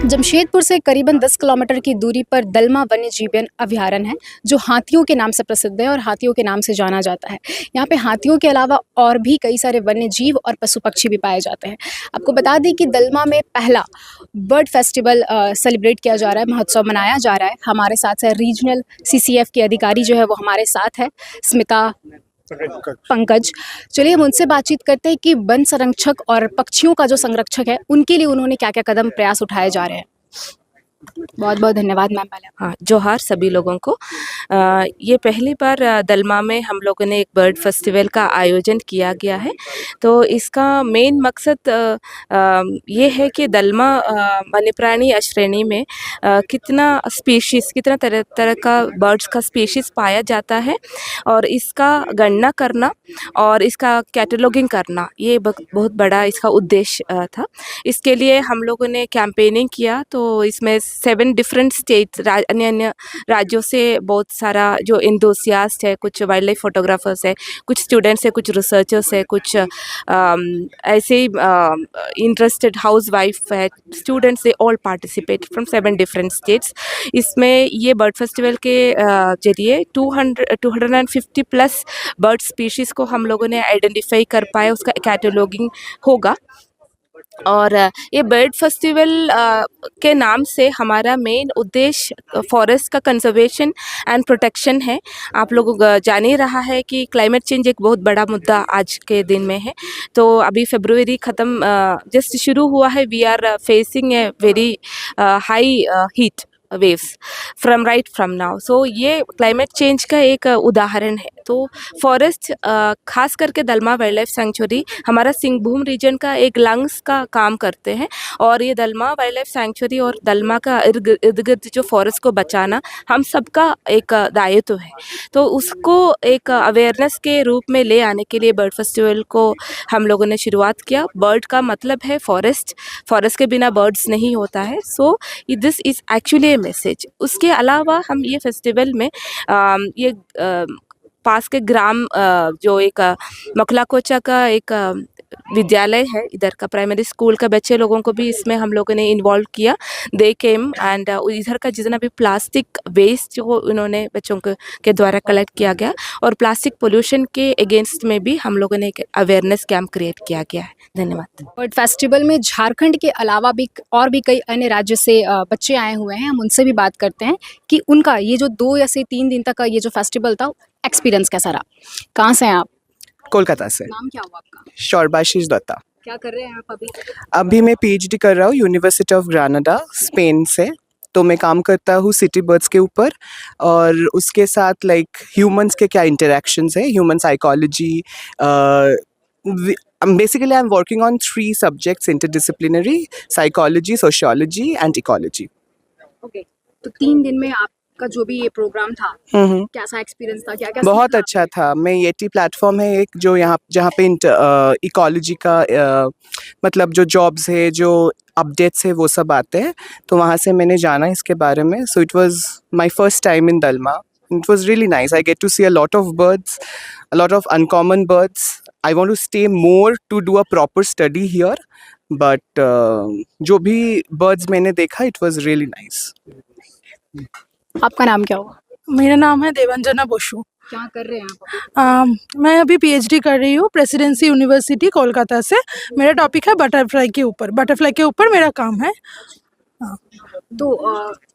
जमशेदपुर से करीबन 10 किलोमीटर की दूरी पर दलमा वन्यजीव अभयारण्य है, जो हाथियों के नाम से प्रसिद्ध है और हाथियों के नाम से जाना जाता है। यहाँ पे हाथियों के अलावा और भी कई सारे वन्यजीव और पशु पक्षी भी पाए जाते हैं। आपको बता दें कि दलमा में पहला बर्ड फेस्टिवल सेलिब्रेट किया जा रहा है, महोत्सव मनाया जा रहा है। हमारे साथ है रीजनल सीसीएफ के अधिकारी जो है वो हमारे साथ है, स्मिता पंकज। चलिए हम उनसे बातचीत करते हैं कि वन संरक्षक और पक्षियों का जो संरक्षक है उनके लिए उन्होंने क्या क्या कदम प्रयास उठाए जा रहे हैं। बहुत बहुत धन्यवाद मैम। पहले हाँ, जोहार सभी लोगों को। ये पहली बार दलमा में हम लोगों ने एक बर्ड फेस्टिवल का आयोजन किया गया है। तो इसका मेन मकसद ये है कि दलमा वन्य प्राणी श्रेणी में कितना स्पीशीज़, कितना तरह तरह का बर्ड्स का स्पीशीज़ पाया जाता है और इसका गणना करना और इसका कैटलॉगिंग करना, ये बहुत बड़ा इसका उद्देश्य था। इसके लिए हम लोगों ने कैंपेनिंग किया। तो इसमें 7 डिफरेंट स्टेट्स, अन्य अन्य राज्यों से बहुत सारा जो एंथुसियास्ट है, कुछ वाइल्ड लाइफ फोटोग्राफर्स है, कुछ स्टूडेंट्स है, कुछ रिसर्चर्स है, कुछ ऐसे ही इंटरेस्टेड हाउस वाइफ है, students, they all participate from 7 different states. इसमें ये बर्ड फेस्टिवल के जरिए 250 प्लस बर्ड स्पीशीज़ को हम लोगों ने आइडेंटिफाई कर पाए, उसका कैटलॉगिंग होगा। और ये बर्ड फेस्टिवल के नाम से हमारा मेन उद्देश्य फॉरेस्ट का कंजर्वेशन एंड प्रोटेक्शन है। आप लोग जान ही रहा है कि क्लाइमेट चेंज एक बहुत बड़ा मुद्दा आज के दिन में है। तो अभी फरवरी ख़त्म जस्ट शुरू हुआ है। We are facing a very high heat waves from now. So ये क्लाइमेट चेंज का एक उदाहरण है। तो फॉरेस्ट खास करके दलमा वाइल्ड लाइफ सेंचुरी हमारा सिंहभूम रीजन का एक लंग्स का काम करते हैं। और ये दलमा वाइल्ड लाइफ सेंचुरी और दलमा का इर्द गिर्द जो फॉरेस्ट को बचाना हम सबका एक दायित्व है। तो उसको एक अवेयरनेस के रूप में ले आने के लिए बर्ड फेस्टिवल को हम लोगों ने शुरुआत किया। बर्ड का मतलब है फॉरेस्ट, फॉरेस्ट के बिना बर्ड्स नहीं होता है। So this is actually A message. उसके अलावा हम ये फेस्टिवल में ये पास के ग्राम जो एक मखलाकोचा का एक विद्यालय है, इधर का प्राइमरी स्कूल का बच्चे लोगों को भी इसमें हम लोगों ने इन्वॉल्व किया। दे केम एंड इधर का जितना भी प्लास्टिक वेस्ट जो उन्होंने बच्चों के द्वारा कलेक्ट किया गया और प्लास्टिक पोल्यूशन के अगेंस्ट में भी हम लोगों ने एक अवेयरनेस कैंप क्रिएट किया गया है। धन्यवाद। बर्ड फेस्टिवल में झारखंड के अलावा भी और भी कई अन्य राज्य से बच्चे आए हुए हैं। हम उनसे भी बात करते हैं कि उनका ये जो 2 या से 3 दिन तक का ये जो फेस्टिवल था, एक्सपीरियंस कैसा रहा। कहाँ से हैं आप? कोलकाता से। नाम क्या हुआ आपका? शौरबाशीष दत्ता। क्या कर रहे हैं आप अभी? अभी मैं पीएचडी कर रहा हूँ यूनिवर्सिटी ऑफ ग्रेनाडा, स्पेन से। तो मैं काम करता हूँ सिटी बर्ड्स के ऊपर और उसके साथ लाइक ह्यूमंस के क्या इंटरेक्शंस है, human psychology. Basically I am working on 3 subjects, interdisciplinary, psychology, sociology and ecology. Okay, तो 3 दिन में आपका जो भी ये प्रोग्राम था, कैसा एक्सपीरियंस था? क्या क्या बहुत अच्छा था। मैं येटी प्लेटफॉर्म है एक, जो जहाँ पे इकोलॉजी का मतलब जो जॉब्स है, जो अपडेट्स है, वो सब आते हैं। तो वहाँ से मैंने जाना इसके बारे में। So it was my first time in Dalma. It was really nice. I get to see a lot of birds, a lot of uncommon birds. I want to stay more to do a proper study here. But जो भी birds मैंने देखा, it was really nice. आपका नाम क्या हुआ? मेरा नाम है देवंजना बसु। क्या कर रहे हैं आप? मैं अभी पीएचडी कर रही हूँ प्रेसिडेंसी यूनिवर्सिटी कोलकाता से। मेरा टॉपिक है बटरफ्लाई के ऊपर मेरा काम है। तो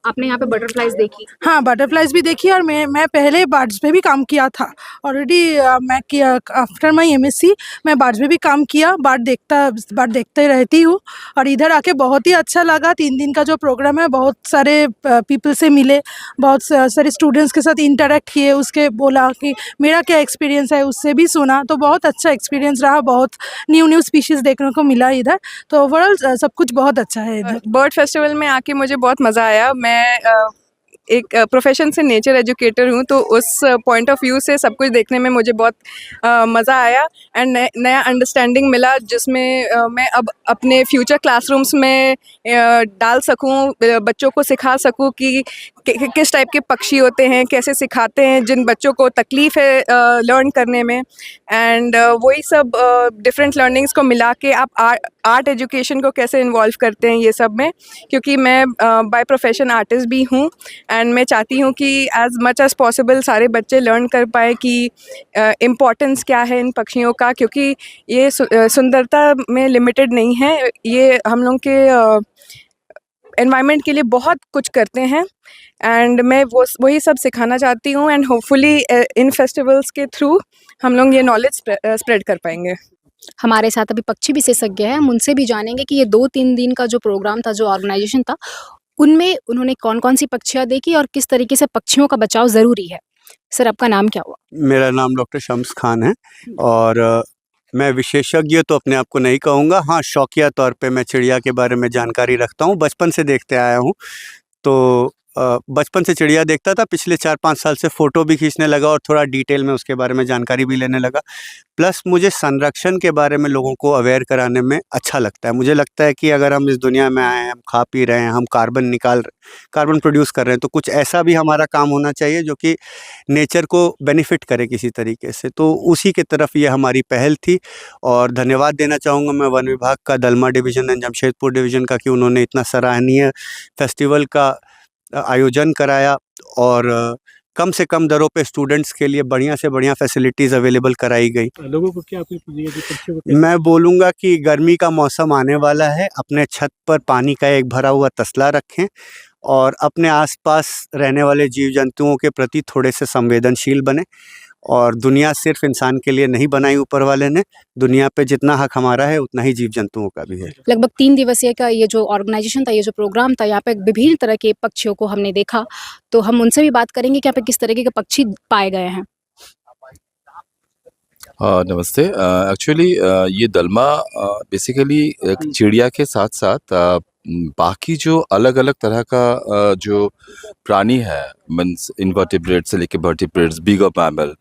आपने यहाँ पे बटरफ्लाइज देखी? हाँ, बटरफ्लाइज भी देखी और मैं पहले बर्ड्स पे भी काम किया था ऑलरेडी। मैं किया आफ्टर माय एमएससी मैं बर्ड्स पे भी काम किया। बर्ड देखते रहती हूँ और इधर आके बहुत ही अच्छा लगा। 3 दिन का जो प्रोग्राम है, बहुत सारे पीपल से मिले, बहुत सारे स्टूडेंट्स के साथ इंटरेक्ट किए, उसके बोला कि मेरा क्या एक्सपीरियंस है, उससे भी सुना। तो बहुत अच्छा एक्सपीरियंस रहा। बहुत न्यू स्पीशीज़ देखने को मिला इधर। तो ओवरऑल सब कुछ बहुत अच्छा है इधर। बर्ड फेस्टिवल में आके मुझे बहुत मज़ा आया। मैं एक प्रोफेशन से नेचर एजुकेटर हूँ, तो उस पॉइंट ऑफ व्यू से सब कुछ देखने में मुझे बहुत मज़ा आया एंड नया अंडरस्टैंडिंग मिला, जिसमें मैं अब अपने फ्यूचर क्लासरूम्स में डाल सकूँ, बच्चों को सिखा सकूँ कि किस टाइप के पक्षी होते हैं, कैसे सिखाते हैं जिन बच्चों को तकलीफ़ है लर्न करने में। एंड वही सब डिफरेंट लर्निंग्स को मिला के आप आर्ट एजुकेशन को कैसे इन्वॉल्व करते हैं ये सब में, क्योंकि मैं बाय प्रोफेशन आर्टिस्ट भी हूँ। एंड मैं चाहती हूँ कि एज मच एज़ पॉसिबल सारे बच्चे लर्न कर पाए कि इम्पोर्टेंस क्या है इन पक्षियों का, क्योंकि ये सुंदरता में लिमिटेड नहीं है, ये हम लोग के एनवायरनमेंट के लिए बहुत कुछ करते हैं। एंड मैं वही सब सिखाना चाहती हूँ। एंड होपफुली इन फेस्टिवल्स के थ्रू हम लोग ये नॉलेज स्प्रेड कर पाएंगे। हमारे साथ अभी पक्षी विशेषज्ञ हैं, हम उनसे भी जानेंगे कि ये 2-3 दिन का जो प्रोग्राम था, जो ऑर्गेनाइजेशन था, उनमें उन्होंने कौन-कौन सी पक्षियाँ देखी और किस तरीके से पक्षियों का बचाव ज़रूरी है। सर, आपका नाम क्या हुआ? मेरा नाम डॉक्टर शम्स खान है और मैं विशेषज्ञ तो अपने आप को नहीं कहूँगा। हाँ, शौकिया तौर पे मैं चिड़िया के बारे में जानकारी रखता हूँ, बचपन से देखते आया हूँ। तो बचपन से चिड़िया देखता था, पिछले 4-5 साल से फ़ोटो भी खींचने लगा और थोड़ा डिटेल में उसके बारे में जानकारी भी लेने लगा। प्लस मुझे संरक्षण के बारे में लोगों को अवेयर कराने में अच्छा लगता है। मुझे लगता है कि अगर हम इस दुनिया में आए हैं, हम खा पी रहे हैं, हम कार्बन प्रोड्यूस कर रहे हैं, तो कुछ ऐसा भी हमारा काम होना चाहिए जो कि नेचर को बेनिफिट करे किसी तरीके से। तो उसी की तरफ ये हमारी पहल थी और धन्यवाद देना चाहूँगा मैं वन विभाग का, दलमा डिवीज़न एंड जमशेदपुर डिवीज़न का, कि उन्होंने इतना सराहनीय फेस्टिवल का आयोजन कराया और कम से कम दरों पे स्टूडेंट्स के लिए बढ़िया से बढ़िया फैसिलिटीज़ अवेलेबल कराई गई। लोगों को क्या अपील कीजिएगा कि पक्षियों को कैसे? मैं बोलूँगा कि गर्मी का मौसम आने वाला है, अपने छत पर पानी का एक भरा हुआ तसला रखें और अपने आसपास रहने वाले जीव जंतुओं के प्रति थोड़े से संवेदनशील बने। और दुनिया सिर्फ इंसान के लिए नहीं बनाई ऊपर वाले ने, दुनिया पे जितना हक हमारा है उतना ही जीव जंतुओं का भी है। लगभग 3 दिवसीय का ये जो ऑर्गेनाइजेशन था, ये जो प्रोग्राम था, यहाँ पे विभिन्न तरह के पक्षियों को हमने देखा। तो हम उनसे भी बात करेंगे कि यहाँ पे किस तरीके के पक्षी पाए गए हैं। नमस्ते। एक्चुअली ये दलमा बेसिकली एक चिड़िया के साथ-साथ बाकी जो अलग-अलग तरह का जो प्राणी है, मीन्स इनवर्टिब्रेट्स से लेके वर्टिब्रेट्स, बिगर मैमल,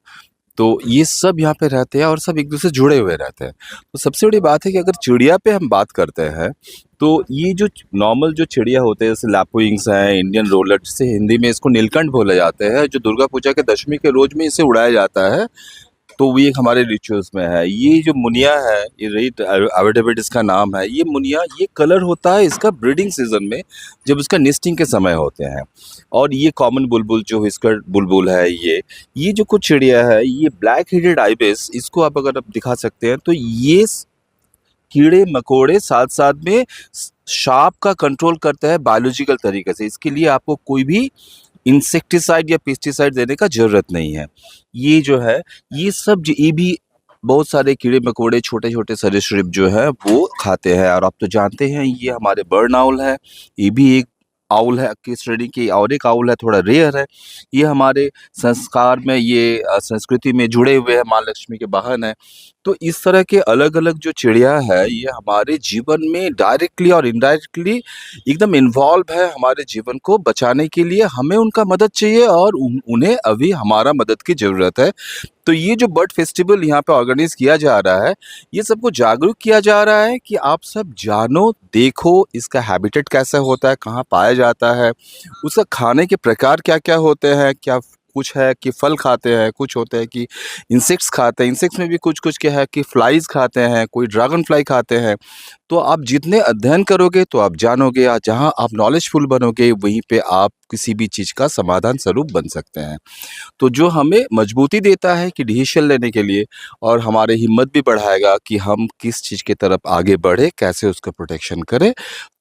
तो ये सब यहाँ पे रहते हैं और सब एक-दूसरे से जुड़े हुए रहते हैं। तो सबसे बड़ी बात है कि अगर चिड़िया पे हम बात करते हैं, तो ये जो नॉर्मल जो चिड़िया होते हैं, जैसे लैपविंग्स हैं, इंडियन रोलर, जिसे हिंदी में इसको नीलकंठ बोला जाता है, जो दुर्गा पूजा के दशमी के रोज़ में इसे उड़ाया जाता है, तो वो एक हमारे रिचुअल्स में है। ये जो मुनिया है, ये रेड एविडेविड इसका नाम है, ये मुनिया, ये कलर होता है इसका ब्रीडिंग सीजन में, जब इसका नेस्टिंग के समय होते हैं। और ये कॉमन बुलबुल जो इसका बुलबुल है, ये जो कुछ चिड़िया है, ये ब्लैक हेडेड आइबिस, इसको आप अगर आप दिखा सकते हैं, तो ये कीड़े मकोड़े साथ-साथ में साँप का कंट्रोल करता है बायोलॉजिकल तरीके से। इसके लिए आपको कोई भी इंसेक्टिसाइड या पेस्टिसाइड देने का ज़रूरत नहीं है। ये जो है, ये सब ये भी बहुत सारे कीड़े-मकोड़े, छोटे-छोटे सरीसृप जो है वो खाते हैं। और आप तो जानते हैं ये हमारे बर्ड आउल है, ये भी एक आउल है की श्रेणी की, और एक आउल है, थोड़ा रेयर है। ये हमारे संस्कार में, ये संस्कृति में जुड़े हुए हैं, माँ लक्ष्मी के वाहन है। तो इस तरह के अलग-अलग जो चिड़िया है, ये हमारे जीवन में डायरेक्टली और इनडायरेक्टली एकदम इन्वॉल्व है। हमारे जीवन को बचाने के लिए हमें उनका मदद चाहिए और उन्हें अभी हमारा मदद की ज़रूरत है। तो ये जो बर्ड फेस्टिवल यहाँ पे ऑर्गेनाइज़ किया जा रहा है, ये सबको जागरूक किया जा रहा है कि आप सब जानो, देखो, इसका हैबिटेट कैसा होता है, कहाँ पाया जाता है, उसका खाने के प्रकार क्या-क्या होते हैं, क्या कुछ है कि फल खाते हैं, कुछ होते हैं कि इंसेक्ट्स खाते हैं। इंसेक्ट्स में भी कुछ-कुछ क्या है कि फ्लाइज़ खाते हैं, कोई ड्रैगन फ्लाई खाते हैं। तो आप जितने अध्ययन करोगे तो आप जानोगे, और जहाँ आप नॉलेजफुल बनोगे, वहीं पे आप किसी भी चीज़ का समाधान स्वरूप बन सकते हैं। तो जो हमें मजबूती देता है कि डिसीज़न लेने के लिए, और हमारे हिम्मत भी बढ़ाएगा कि हम किस चीज़ की तरफ आगे बढ़े, कैसे उसका प्रोटेक्शन करें।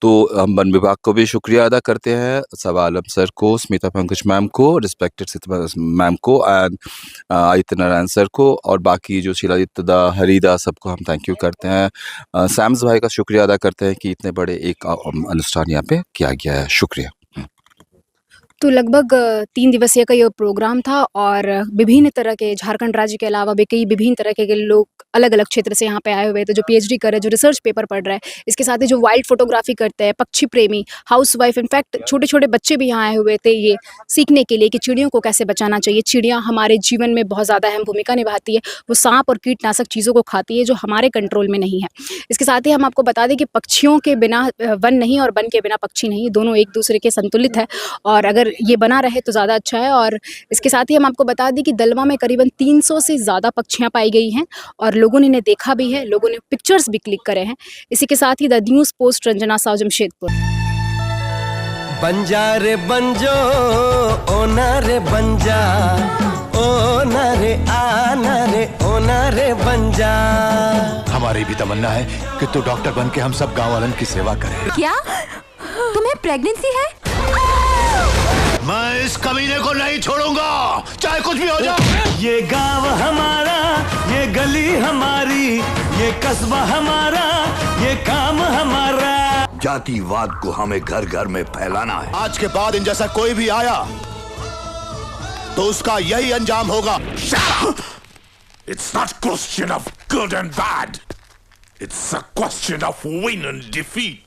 तो हम वन विभाग को भी शुक्रिया अदा करते हैं, सबा आलम सर को, स्मिता पंकज मैम को, रिस्पेक्टेड सितमा मैम को, एंड आदित्य नारायण सर को, और बाकी जो शीलादित्य दा, हरिदा, सबको हम थैंक यू करते हैं। सैम्स भाई का शुक्रिया अदा करते हैं कि इतने बड़े एक अनुष्ठान यहाँ पे किया गया है। शुक्रिया। तो लगभग 3 दिवसीय का ये प्रोग्राम था और विभिन्न तरह के, झारखंड राज्य के अलावा भी कई विभिन्न तरह के लोग अलग-अलग क्षेत्र से यहाँ पे आए हुए थे, जो पीएचडी कर रहे हैं, जो रिसर्च पेपर पढ़ रहे हैं। इसके साथ ही जो वाइल्ड फोटोग्राफी करते हैं, पक्षी प्रेमी, हाउसवाइफ, इनफैक्ट छोटे-छोटे बच्चे भी यहाँ आए हुए थे ये सीखने के लिए कि चिड़ियों को कैसे बचाना चाहिए। चिड़ियाँ हमारे जीवन में बहुत ज़्यादा अहम भूमिका निभाती है। वो सांप और कीटनाशक चीज़ों को खाती है जो हमारे कंट्रोल में नहीं है। इसके साथ ही हम आपको बता दें कि पक्षियों के बिना वन नहीं और वन के बिना पक्षी नहीं, दोनों एक दूसरे के संतुलित है। और अगर अगर ये बना रहे तो ज़्यादा अच्छा है। और इसके साथ ही हम आपको बता दें कि दलमा में करीबन 300 से ज़्यादा पक्षियाँ पाई गई हैं और लोगों ने इन्हें देखा भी है, लोगों ने पिक्चर्स भी क्लिक करे हैं। इसी के साथ ही the news post Ranjana Sahu Jamshedpur. बंजा रे बंजो ओना रे बंजा ओना रे आना रे ओना रे बंजा। हमारी भी तमन्ना है कि तू डॉक्टर बन के हम सब गाँव वालन की सेवा करे। क्या तुम्हें प्रेगनेंसी है? मैं इस कमीने को नहीं छोड़ूंगा, चाहे कुछ भी हो जाए। ये गांव हमारा, ये गली हमारी, ये कस्बा हमारा, ये काम हमारा। जातिवाद को हमें घर घर में फैलाना है। आज के बाद इन जैसा कोई भी आया तो उसका यही अंजाम होगा। It's not a question of good and bad. It's a question of win and defeat.